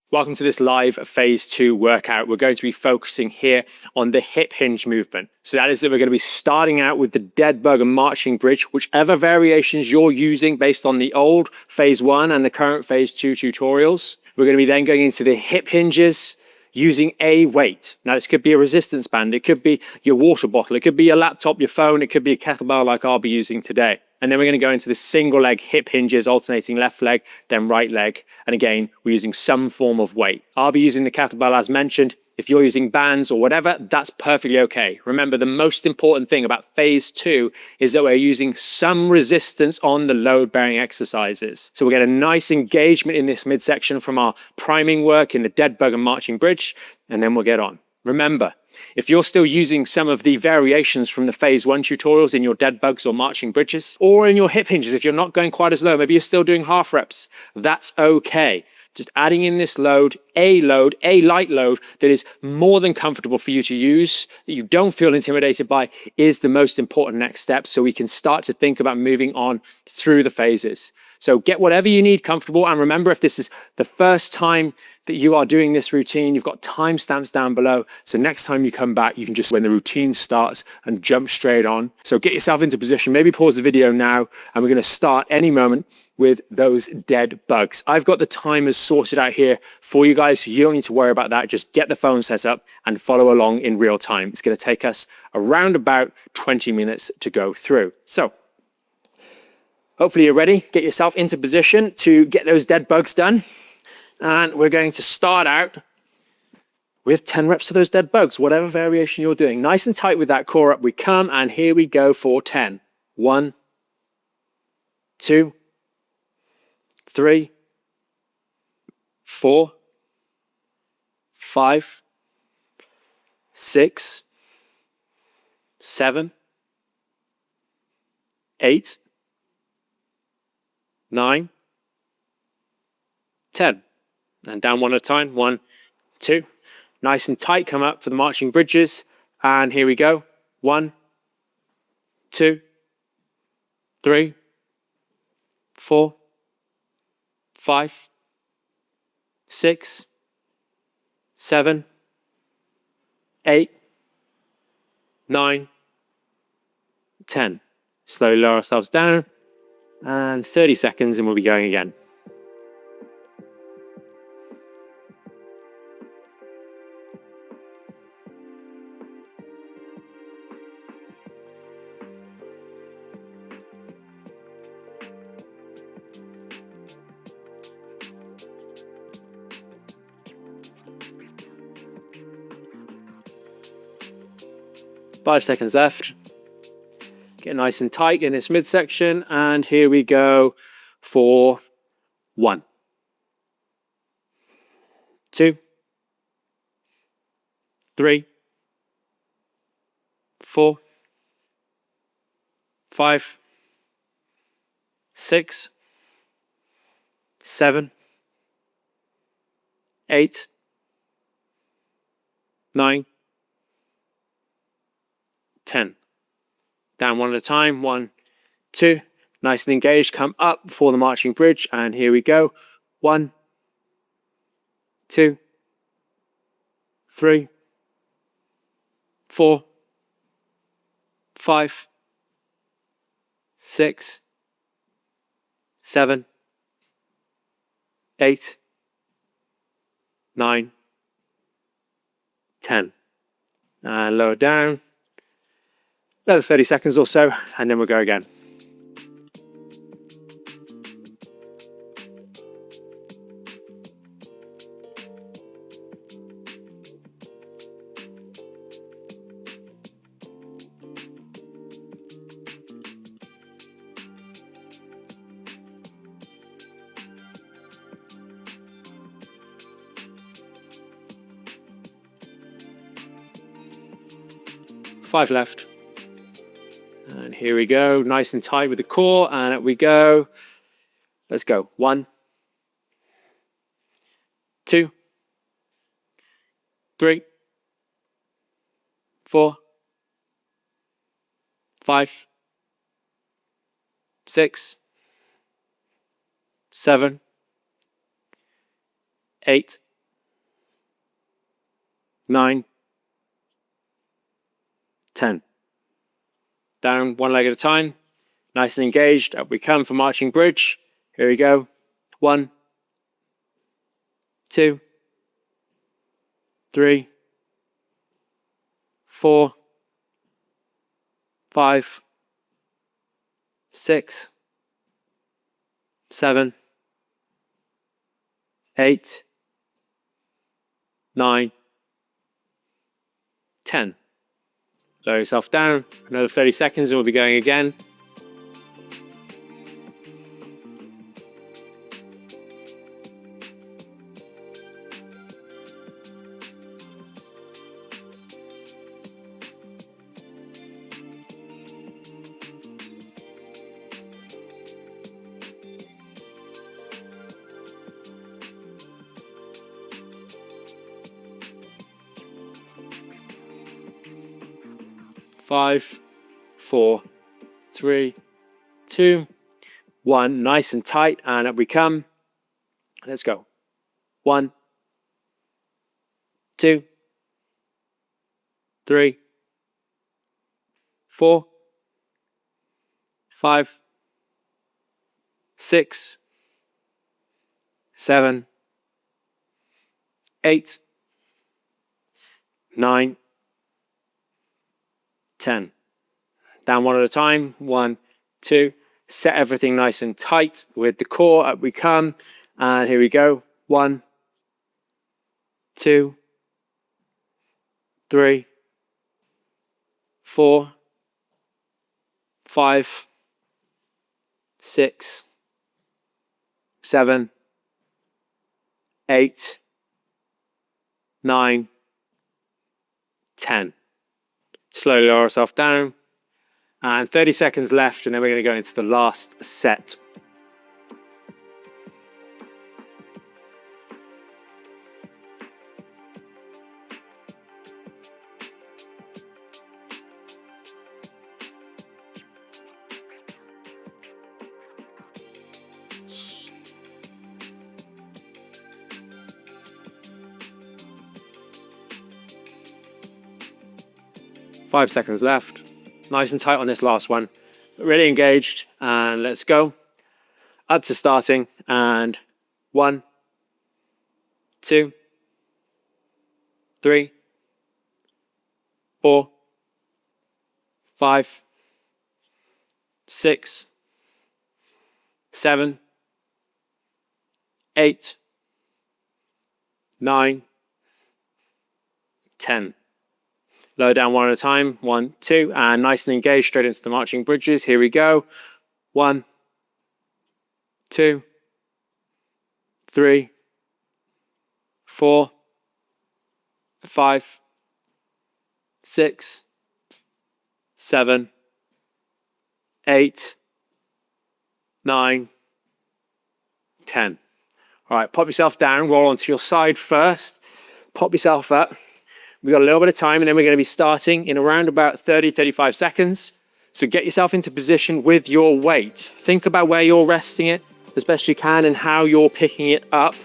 Welcome to this live phase 2 workout. We're going to be focusing here on the hip hinge movement. So that is that we're going to be starting out with the dead bug and marching bridge, whichever variations you're using based on the old phase 1 and the current phase 2 tutorials. We're going to be then going into the hip hinges using a weight. Now this could be a resistance band, it could be your water bottle, it could be your laptop, your phone, it could be a kettlebell like I'll be using today. And then we're going to go into the single leg hip hinges, alternating left leg, then right leg. And again, we're using some form of weight. I'll be using the kettlebell as mentioned. If you're using bands or whatever, that's perfectly okay. Remember, the most important thing about phase 2 is that we're using some resistance on the load-bearing exercises. So we'll get a nice engagement in this midsection from our priming work in the dead bug and marching bridge, and then we'll get on. Remember, if you're still using some of the variations from the phase 1 tutorials in your dead bugs or marching bridges, or in your hip hinges, if you're not going quite as low, maybe you're still doing half reps, that's okay. Just adding in this load, a light load that is more than comfortable for you to use, that you don't feel intimidated by, is the most important next step so we can start to think about moving on through the phases. So get whatever you need comfortable, and remember, if this is the first time that you are doing this routine, you've got timestamps down below. So next time you come back, you can just, when the routine starts, and jump straight on. So get yourself into position, maybe pause the video now, and we're gonna start any moment with those dead bugs. I've got the timers sorted out here for you guys, so you don't need to worry about that. Just get the phone set up and follow along in real time. It's gonna take us around about 20 minutes to go through. So hopefully you're ready. Get yourself into position to get those dead bugs done. And we're going to start out with 10 reps of those dead bugs, whatever variation you're doing. Nice and tight with that core up we come, and here we go for 10. 1, 2, 3, 4, 5, 6, 7, 8, 9, 10. And down one at a time. 1, 2. Nice and tight. Come up for the marching bridges. And here we go. 1, 2, 3, 4, 5, 6, 7, 8, 9, 10. Slowly lower ourselves down. And 30 seconds and we'll be going again. Five seconds left. Get nice and tight in this midsection, and here we go for 1, 2, 3, 4, 5, 6, 7, 8, 9, 10. Down one at a time. 1, 2. Nice and engaged. Come up for the marching bridge. And here we go. 1, 2, 3, 4, 5, 6, 7, 8, 9, 10. And lower down. Another 30 seconds or so, and then we'll go again. Five left. And here we go, nice and tight with the core, and up we go. Let's go. 1, 2, 3, 4, 5, 6, 7, 8, 9, 10. Down one leg at a time. Nice and engaged. Up we come for marching bridge. Here we go. 1, 2, 3, 4, 5, 6, 7, 8, 9, 10. Lower yourself down. Another 30 seconds and we'll be going again. 5, 4, 3, 2, 1. Nice and tight, and up we come. Let's go. 1, 2, 3, 4, 5, 6, 7, 8, 9, 10. Down one at a time. 1, 2. Set everything nice and tight with the core. Up we come. And here we go. 1, 2, 3, 4, 5, 6, 7, 8, 9, 10. Slowly lower ourselves down. And 30 seconds left, and then we're going to go into the last set. Five seconds left. Nice and tight on this last one. Really engaged, and let's go. Up to starting, and 1, 2, 3, 4, 5, 6, 7, 8, 9, 10. Lower down one at a time. 1, 2, and nice and engaged straight into the marching bridges. Here we go. 1, 2, 3, 4, 5, 6, 7, 8, 9, 10. All right, pop yourself down, roll onto your side first. Pop yourself up. We've got a little bit of time, and then we're going to be starting in around about 30, 35 seconds. So get yourself into position with your weight. Think about where you're resting it as best you can and how you're picking it up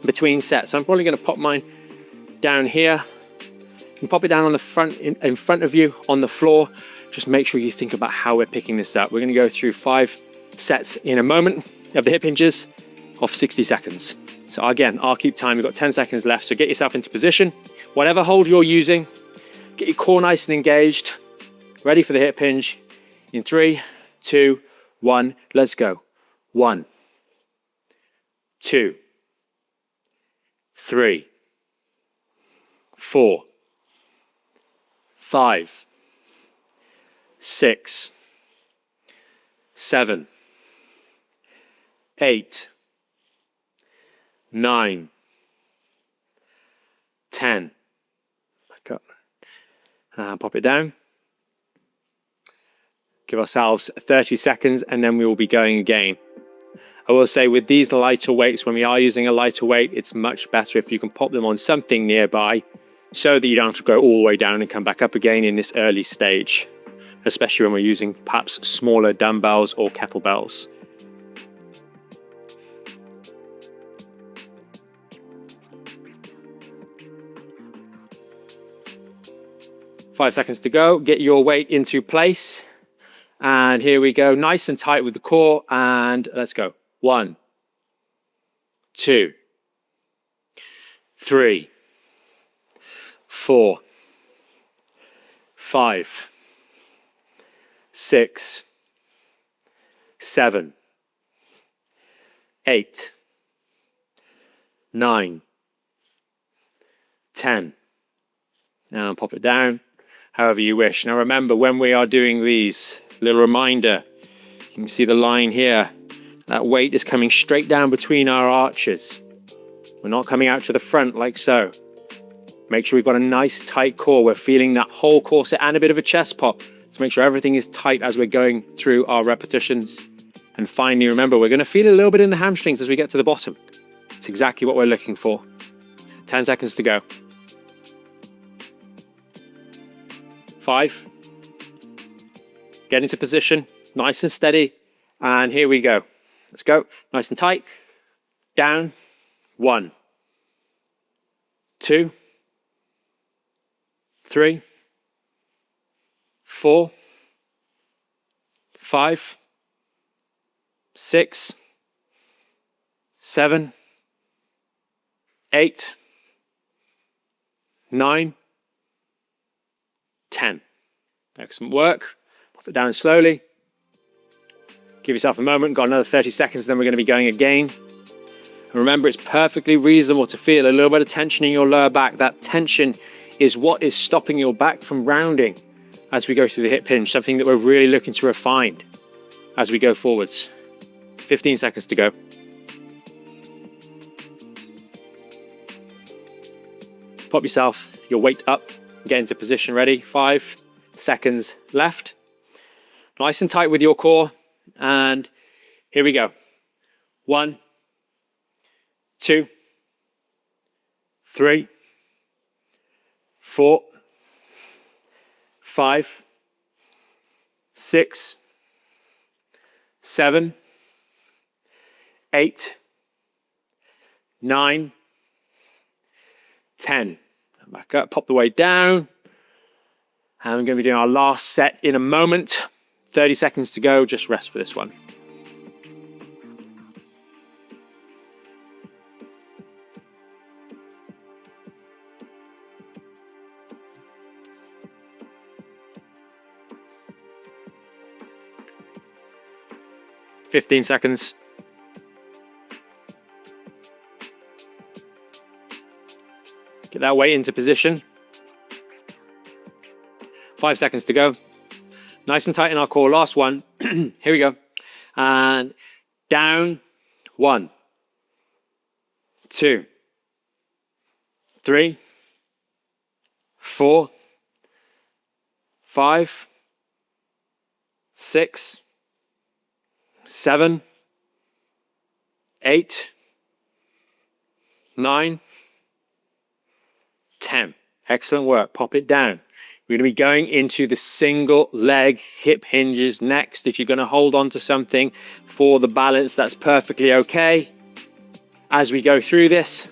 between sets. I'm probably going to pop mine down here. You can pop it down on the front, in front of you on the floor. Just make sure you think about how we're picking this up. We're going to go through 5 sets in a moment of the hip hinges of 60 seconds. So again, I'll keep time. We've got 10 seconds left. So get yourself into position. Whatever hold you're using, get your core nice and engaged. Ready for the hip hinge in 3, 2, 1. Let's go. 1, 2, 3, 4, 5, 6, 7, 8, 9, 10. Back up. And pop it down. Give ourselves 30 seconds, and then we will be going again. I will say with these lighter weights, when we are using a lighter weight, it's much better if you can pop them on something nearby so that you don't have to go all the way down and come back up again in this early stage, especially when we're using perhaps smaller dumbbells or kettlebells. 5 seconds to go. Get your weight into place. And here we go. Nice and tight with the core. And let's go. 1, 2, 3, 4, 5, 6, 7, 8, 9, 10. Now pop it down however you wish. Now remember, when we are doing these, little reminder, you can see the line here. That weight is coming straight down between our arches. We're not coming out to the front like so. Make sure we've got a nice tight core. We're feeling that whole core set and a bit of a chest pop. So make sure everything is tight as we're going through our repetitions. And finally, remember, we're going to feel a little bit in the hamstrings as we get to the bottom. It's exactly what we're looking for. 10 seconds to go. 5. Get into position, nice and steady. And here we go. Let's go. Nice and tight. Down. 1, 2, 3, 4, 5, 6, 7, 8, 9, 10. Excellent work. Put it down slowly. Give yourself a moment. Got another 30 seconds, then we're going to be going again. And remember, it's perfectly reasonable to feel a little bit of tension in your lower back. That tension is what is stopping your back from rounding as we go through the hip hinge, something that we're really looking to refine as we go forwards. 15 seconds to go. Pop yourself, your weight up, get into position ready. 5 seconds left. Nice and tight with your core. And here we go. 1, 2, 3, 4, 5, 6, 7, 8, 9, 10. Back up, pop the weight down. And we're going to be doing our last set in a moment. 30 seconds to go, just rest for this one. Fifteen seconds. Get that weight into position. 5 seconds to go. Nice and tight in our core. Last one. Here we go. And down. 1, 2, 3, 4, 5, 6, 7, 8, 9, 10. Excellent work. Pop it down. We're going to be going into the single leg hip hinges next. If you're going to hold on to something for the balance, that's perfectly okay. As we go through this,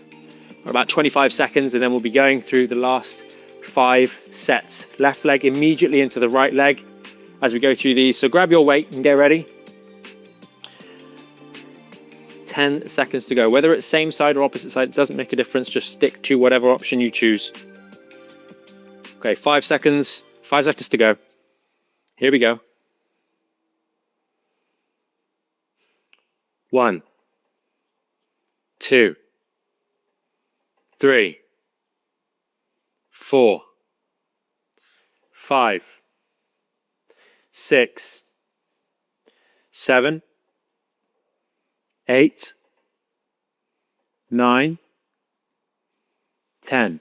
we're about 25 seconds, and then we'll be going through the last 5 sets. Left leg immediately into the right leg as we go through these. So grab your weight and get ready. 10 seconds to go. Whether it's same side or opposite side, it doesn't make a difference. Just stick to whatever option you choose. Okay, 5 seconds. 5 seconds to go. Here we go. 1, 2, 3, 4, 5, 6, 7, 8, 9, 10.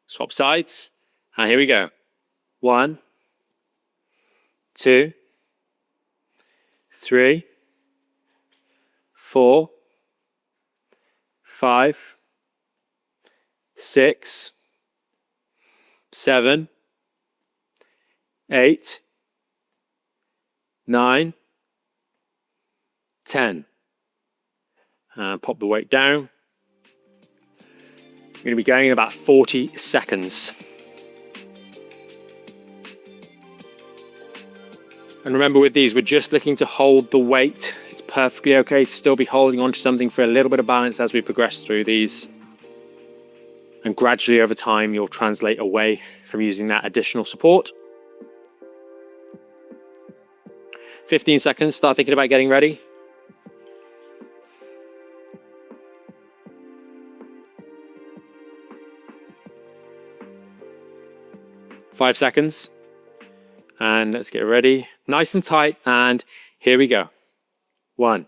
Swap sides, and here we go. 1, 2, 3, 4, 5, 6, 7, 8, 9, 10. Pop the weight down. We're going to be going in about 40 seconds. And remember with these, we're just looking to hold the weight. It's perfectly okay to still be holding onto something for a little bit of balance as we progress through these. And gradually over time, you'll translate away from using that additional support. 15 seconds, start thinking about getting ready. Five seconds. And let's get ready. Nice and tight. And here we go. 1,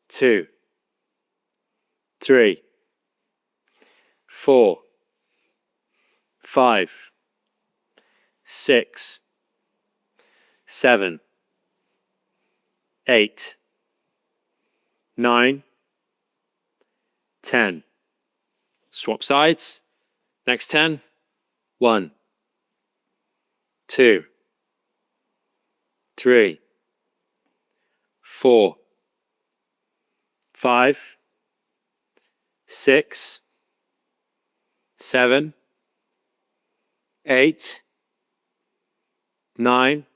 2, 3, 4, 5, 6, 7, 8, 9, 10. Swap sides. Next 10. 1, 2, 3, 4, 5, 6, 7, 8, 9,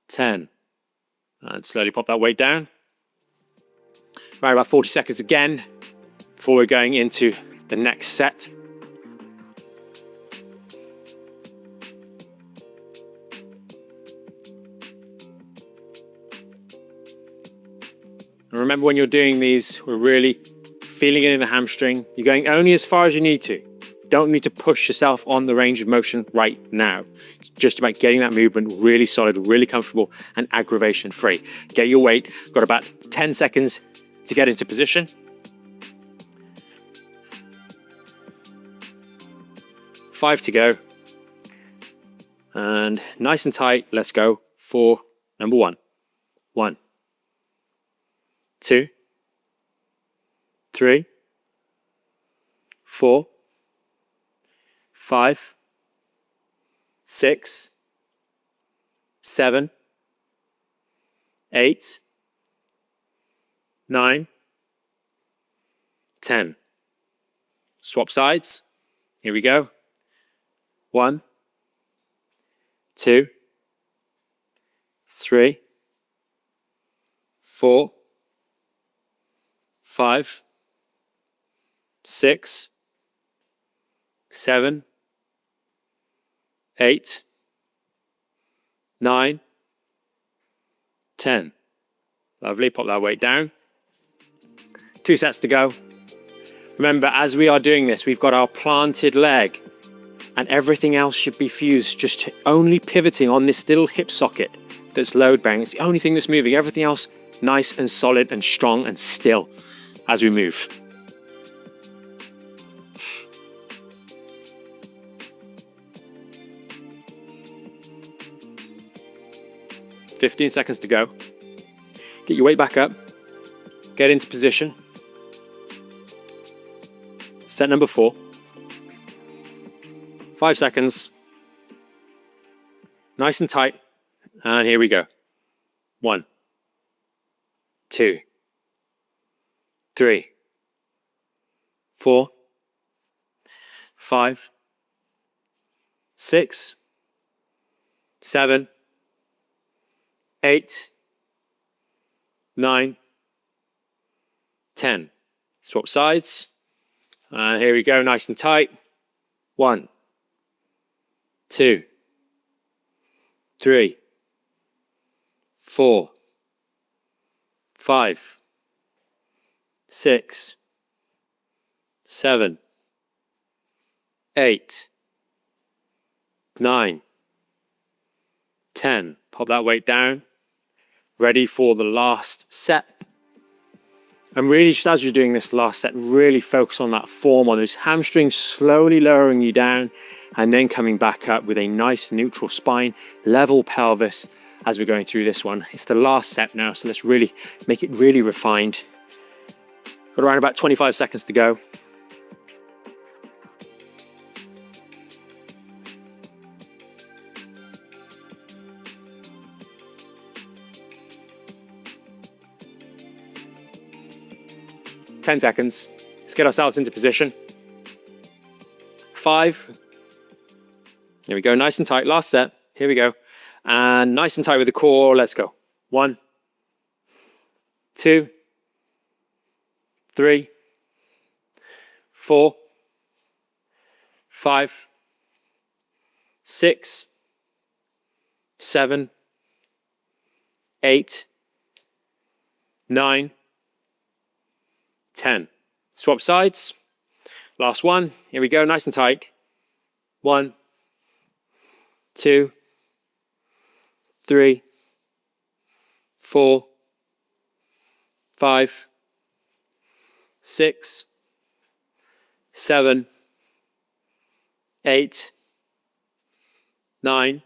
10. And slowly pop that weight down. Right, about 40 seconds again before we're going into the next set. And remember, when you're doing these, we're really feeling it in the hamstring. You're going only as far as you need to. You don't need to push yourself on the range of motion right now. It's just about getting that movement really solid, really comfortable, and aggravation free. Get your weight. Got about 10 seconds to get into position. 5 to go. And nice and tight, let's go for number 1. 1, 2, 3, 4, 5, 6, 7, 8, 9, 10. Swap sides. Here we go. 1, 2, 3, 4, 5, 6, 7, 8, 9, 10. Lovely, pop that weight down. 2 sets to go. Remember, as we are doing this, we've got our planted leg and everything else should be fused, just only pivoting on this little hip socket that's load bearing. It's the only thing that's moving. Everything else nice and solid and strong and still as we move. "15 seconds to go." Get your weight back up. Get into position. Set number 4. 5 seconds. Nice and tight. And here we go. 1, 2, 3, 4, 5, 6, 7, 8, 9, 10. Swap sides. And here we go, nice and tight. 1, 2, 3, 4, 5, 6, 7, 8, 9, 10. Pop that weight down. Ready for the last set. And really, just as you're doing this last set, really focus on that form, on those hamstrings slowly lowering you down and then coming back up with a nice neutral spine, level pelvis as we're going through this one. It's the last set now, so let's really make it really refined. Got around about 25 seconds to go. Ten seconds. Let's get ourselves into position. 5. Here we go, nice and tight. Last set. Here we go. And nice and tight with the core. Let's go. 1, 2, 3, 4, 5, 6, 7, 8, 9, 10. Swap sides. Last one. Here we go. Nice and tight. 1, 2, 3, 4, 5, 6, 7, 8, 9,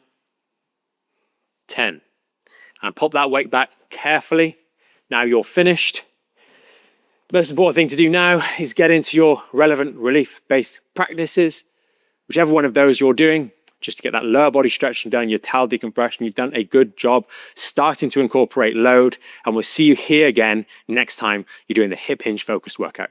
10. And pop that weight back carefully. Now you're finished. The most important thing to do now is get into your relevant relief-based practices, whichever one of those you're doing, just to get that lower body stretching done, your towel decompression. You've done a good job starting to incorporate load, and we'll see you here again next time you're doing the hip hinge focused workout.